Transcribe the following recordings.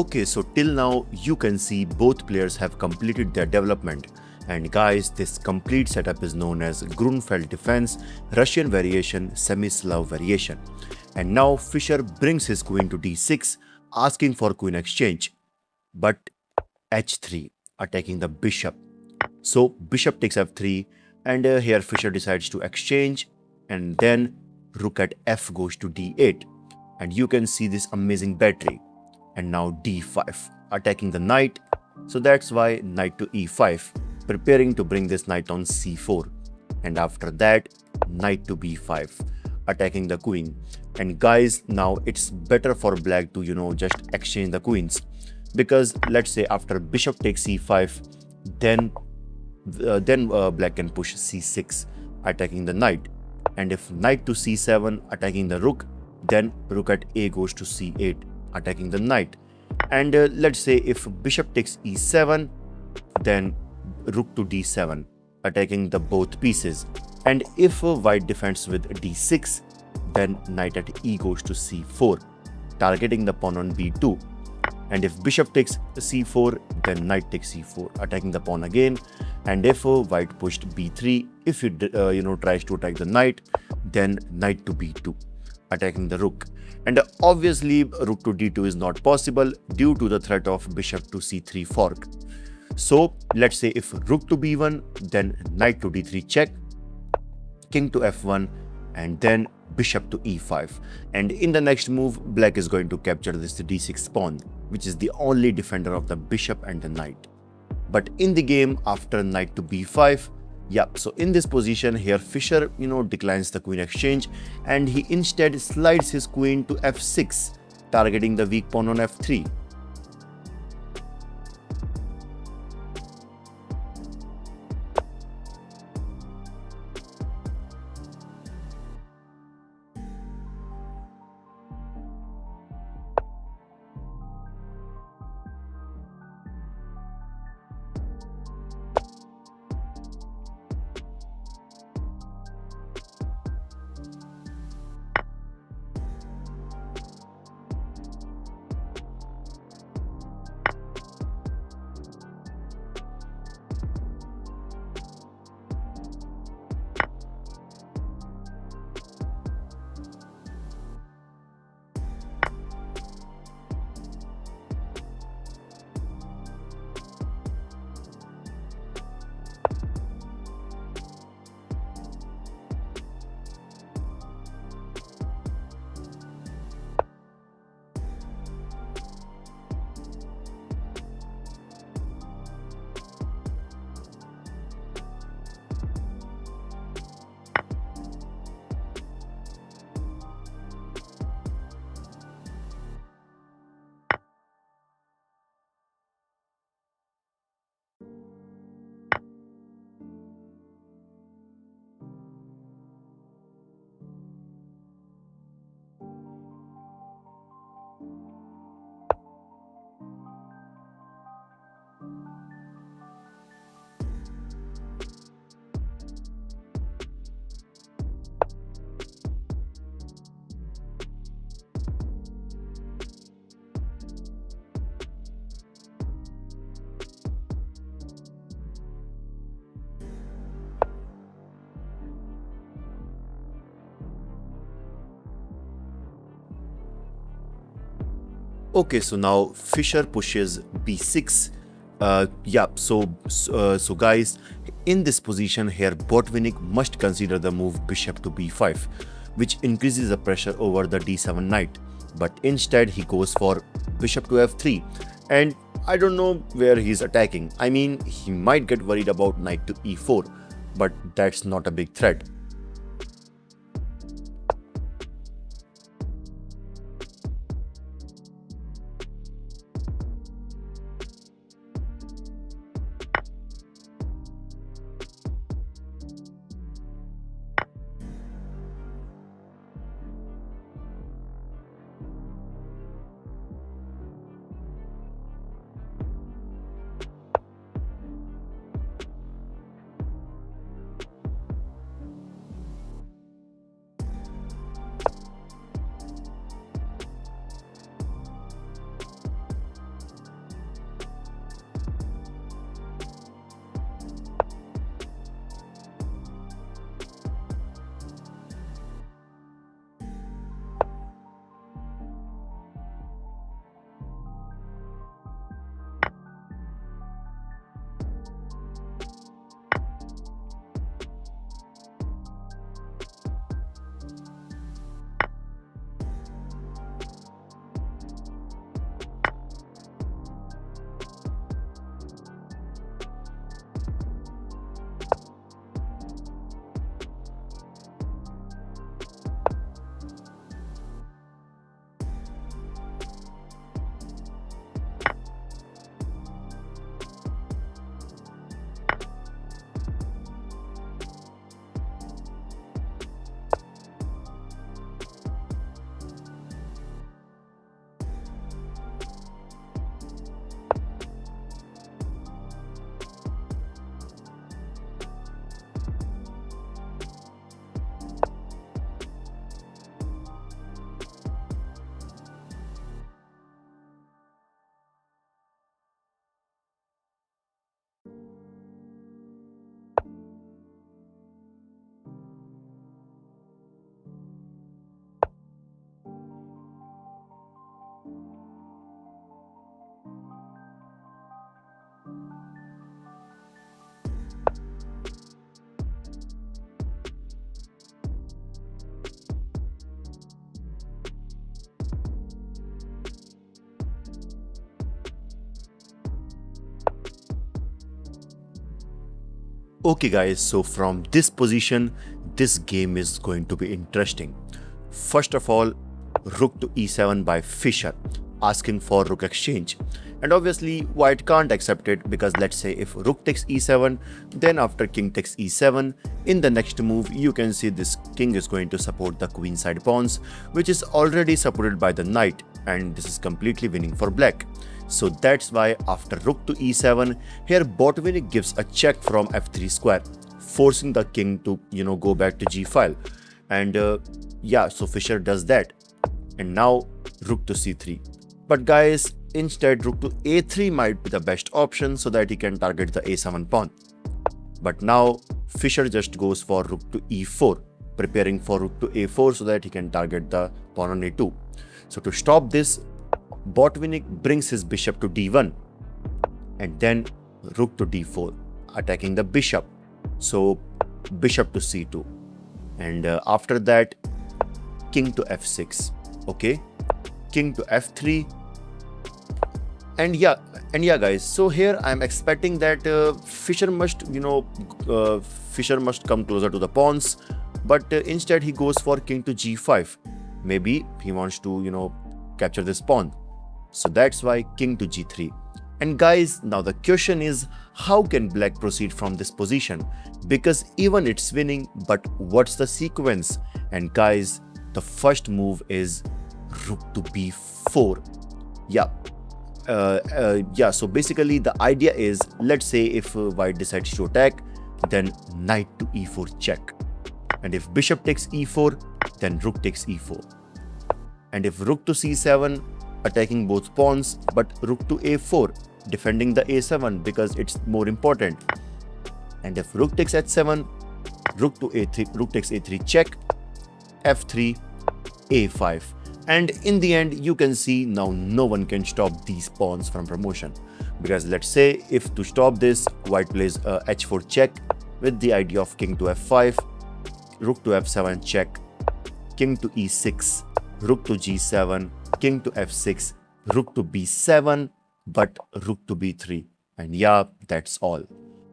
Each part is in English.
Okay, so till now you can see both players have completed their development. And guys, this complete setup is known as Grunfeld defense, Russian variation, semi-Slav variation. And now Fischer brings his queen to d6, asking for queen exchange. But h3, attacking the bishop. So bishop takes f3, and here Fischer decides to exchange, and then rook at f goes to d8. And you can see this amazing battery. And now d5, attacking the knight. So that's why knight to e5, preparing to bring this knight on c4. And after that, knight to b5, attacking the queen. And guys, now it's better for black to, just exchange the queens. Because let's say after bishop takes c5, then black can push c6, attacking the knight. And if knight to c7, attacking the rook, then rook at a goes to c8, attacking the knight. And let's say if bishop takes e7, then rook to d7, attacking the both pieces. And if white defends with d6, then knight at e goes to c4, targeting the pawn on b2. And if bishop takes c4, then knight takes c4, attacking the pawn again. And if white pushed b3, if it tries to attack the knight, then knight to b2, attacking the rook. And obviously rook to d2 is not possible due to the threat of bishop to c3 fork. So let's say if rook to b1, then knight to d3 check, king to f1, and then bishop to e5. And in the next move, black is going to capture this d6 pawn, which is the only defender of the bishop and the knight. But in the game, after knight to b5, so in this position here, Fischer, declines the queen exchange, and he instead slides his queen to f6, targeting the weak pawn on f3. Okay, so now Fischer pushes b6. So guys, in this position here, Botvinnik must consider the move bishop to b5, which increases the pressure over the d7 knight. But instead, he goes for bishop to f3. And I don't know where he's attacking. I mean, he might get worried about knight to e4, but that's not a big threat. Okay guys, so from this position, this game is going to be interesting. First of all, rook to e7 by Fischer, asking for rook exchange. And obviously white can't accept it, because let's say if rook takes e7, then after king takes e7, in the next move you can see this king is going to support the queen side pawns, which is already supported by the knight, and this is completely winning for black. So that's why after rook to e7, here Botvinnik gives a check from f3 square, forcing the king to go back to g file. And yeah, so Fischer does that. And now rook to c3. But guys, instead rook to a3 might be the best option, so that he can target the a7 pawn. But now Fischer just goes for rook to e4, preparing for rook to a4 so that he can target the pawn on a2. So to stop this, Botvinnik brings his bishop to d1, and then rook to d4, attacking the bishop. So bishop to c2, and after that king to f6. Okay, king to f3. And yeah guys, so here I'm expecting that Fischer must come closer to the pawns, but instead he goes for king to g5. Maybe he wants to capture this pawn. So that's why king to g3. And guys, now the question is, how can black proceed from this position? Because even it's winning, but what's the sequence? And guys, the first move is rook to b4. So basically the idea is, let's say if white decides to attack, then knight to e4 check. And if bishop takes e4, then rook takes e4. And if rook to c7, attacking both pawns, but rook to a4, defending the a7 because it's more important. And if rook takes h7, rook to a3, rook takes a3 check, f3, a5. And in the end, you can see now no one can stop these pawns from promotion. Because let's say if to stop this, white plays h4 check with the idea of king to f5, rook to f7 check, king to e6, rook to g7, king to f6, rook to b7, but rook to b3. And yeah, that's all.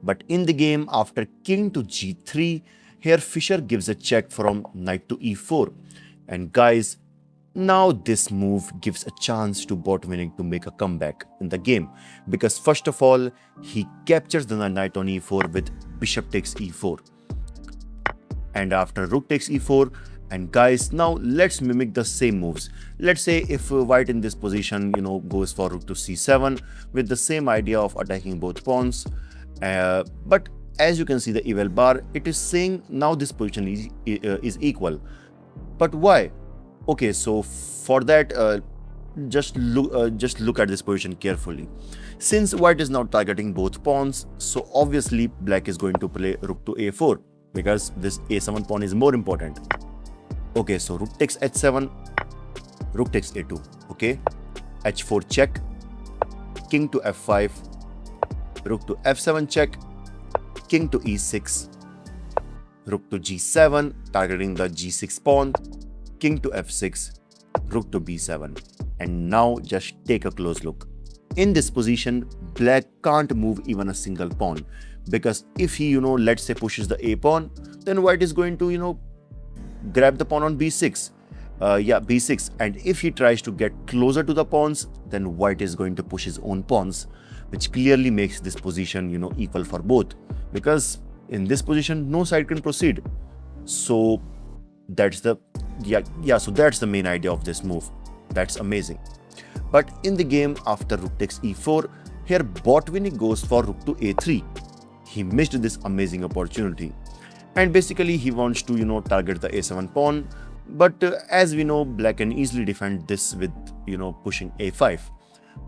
But in the game, after king to g3, here Fischer gives a check from knight to e4. And guys, now this move gives a chance to Botvinnik to make a comeback in the game. Because first of all, he captures the knight on e4 with bishop takes e4. And after rook takes e4, and guys, now let's mimic the same moves. Let's say if white in this position, goes for rook to c7 with the same idea of attacking both pawns. But as you can see the eval bar, it is saying now this position is equal. But why? Okay, so for that, just look at this position carefully. Since white is now targeting both pawns, so obviously black is going to play rook to a4, because this a7 pawn is more important. Okay, so rook takes h7, rook takes a2. Okay, h4 check, king to f5, rook to f7 check, king to e6, rook to g7, targeting the g6 pawn, king to f6, rook to b7. And now just take a close look. In this position, black can't move even a single pawn, because if he, let's say pushes the a pawn, then white is going to, grab the pawn on b6. B6. And if he tries to get closer to the pawns, then white is going to push his own pawns, which clearly makes this position, equal for both. Because in this position, no side can proceed. So that's the main idea of this move. That's amazing. But in the game, after rook takes e4, here Botvinnik goes for rook to a3. He missed this amazing opportunity. And basically he wants to, target the a7 pawn. But as we know, black can easily defend this with, pushing a5.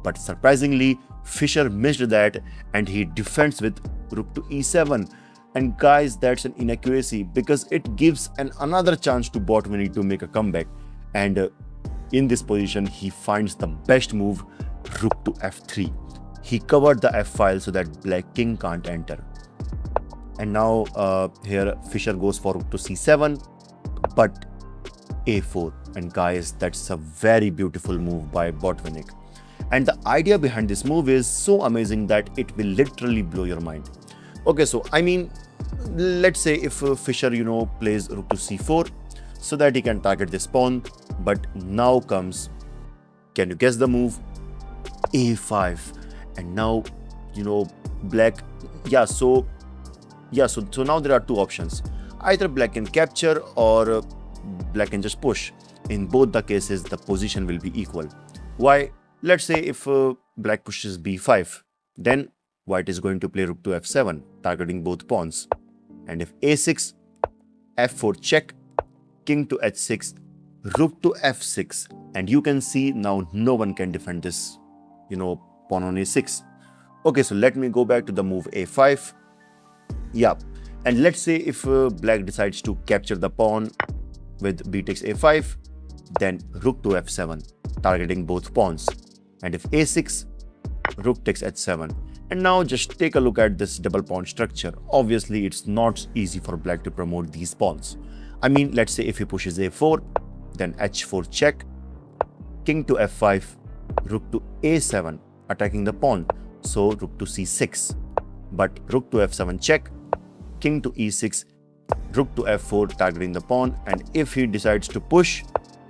But surprisingly, Fischer missed that and he defends with rook to e7. And guys, that's an inaccuracy, because it gives another chance to Botvinnik to make a comeback. And in this position, he finds the best move, rook to f3. He covered the f file so that black king can't enter. And now here Fischer goes for rook to c7, but a4. And guys, that's a very beautiful move by Botvinnik. And the idea behind this move is so amazing that it will literally blow your mind. Okay, so I mean, let's say if Fischer, plays rook to c4 so that he can target this pawn. But now comes, can you guess the move? a5. And now, black, so now there are two options. Either black can capture or black can just push. In both the cases, the position will be equal. Why? Let's say if black pushes b5, then white is going to play rook to f7, targeting both pawns. And if a6, f4 check, king to h6, rook to f6. And you can see now no one can defend this, pawn on a6. Okay, so let me go back to the move a5. And let's say if black decides to capture the pawn with b takes a5, then rook to f7, targeting both pawns. And if a6, rook takes h7. And now just take a look at this double pawn structure. Obviously, it's not easy for black to promote these pawns. I mean, let's say if he pushes a4, then h4 check, king to f5, rook to a7, attacking the pawn. So rook to c6. But rook to f7 check, king to e6, rook to f4, targeting the pawn. And if he decides to push,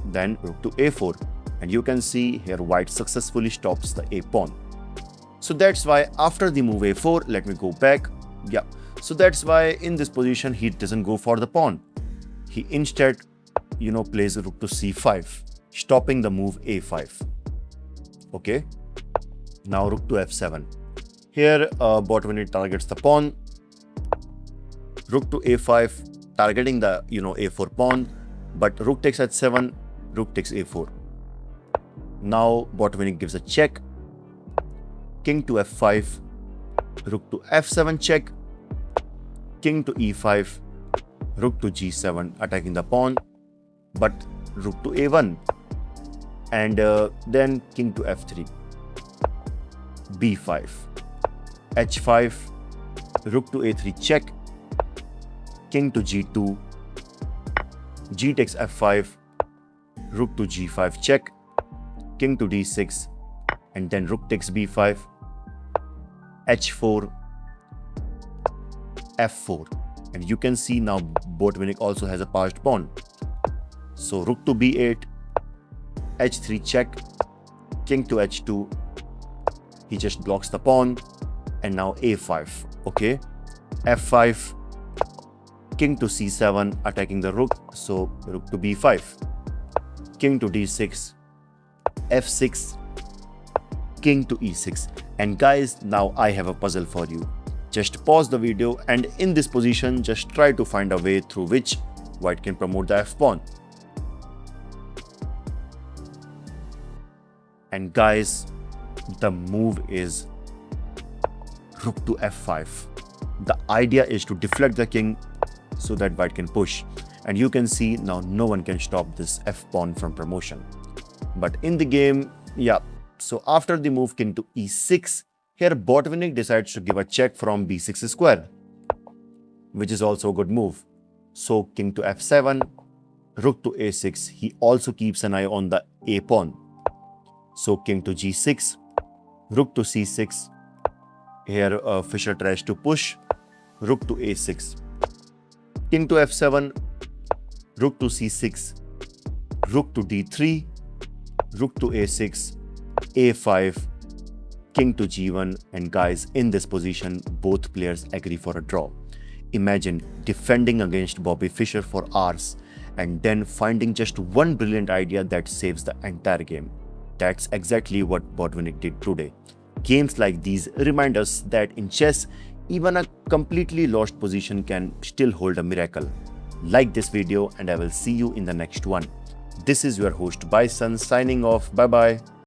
then rook to a4. And you can see here white successfully stops the a pawn. So that's why after the move a4, let me go back. So that's why in this position he doesn't go for the pawn. He instead, plays rook to c5, stopping the move a5. Okay. Now rook to f7. Here Botvinnik targets the pawn. Rook to a5, targeting the a4 pawn. But rook takes h7, rook takes a4. Now Botvinnik gives a check. King to f5, rook to f7 check, king to e5, rook to g7, attacking the pawn, but rook to a1, and then king to f3, b5, h5, rook to a3 check, king to g2, g takes f5, rook to g5 check, king to d6, and then rook takes b5, h4, f4. And you can see now Botvinnik also has a passed pawn. So rook to b8, h3 check, king to h2. He just blocks the pawn. And now a5. Okay, f5, king to c7, attacking the rook. So rook to b5, king to d6, f6, king to e6. And guys, now I have a puzzle for you. Just pause the video and in this position just try to find a way through which white can promote the f-pawn. And guys, the move is rook to f5. The idea is to deflect the king so that white can push. And you can see now no one can stop this f-pawn from promotion. But in the game, so after the move king to e6, here Botvinnik decides to give a check from b6 square, which is also a good move. So king to f7, rook to a6, he also keeps an eye on the a pawn. So king to g6, rook to c6, here Fischer tries to push, rook to a6, king to f7, rook to c6, rook to d3, rook to a6, a5, king to g1, and guys, in this position both players agree for a draw. Imagine defending against Bobby Fischer for hours and then finding just one brilliant idea that saves the entire game. That's exactly what Botvinnik did today. Games like these remind us that in chess, even a completely lost position can still hold a miracle. Like this video and I will see you in the next one. This is your host Bison signing off. Bye bye.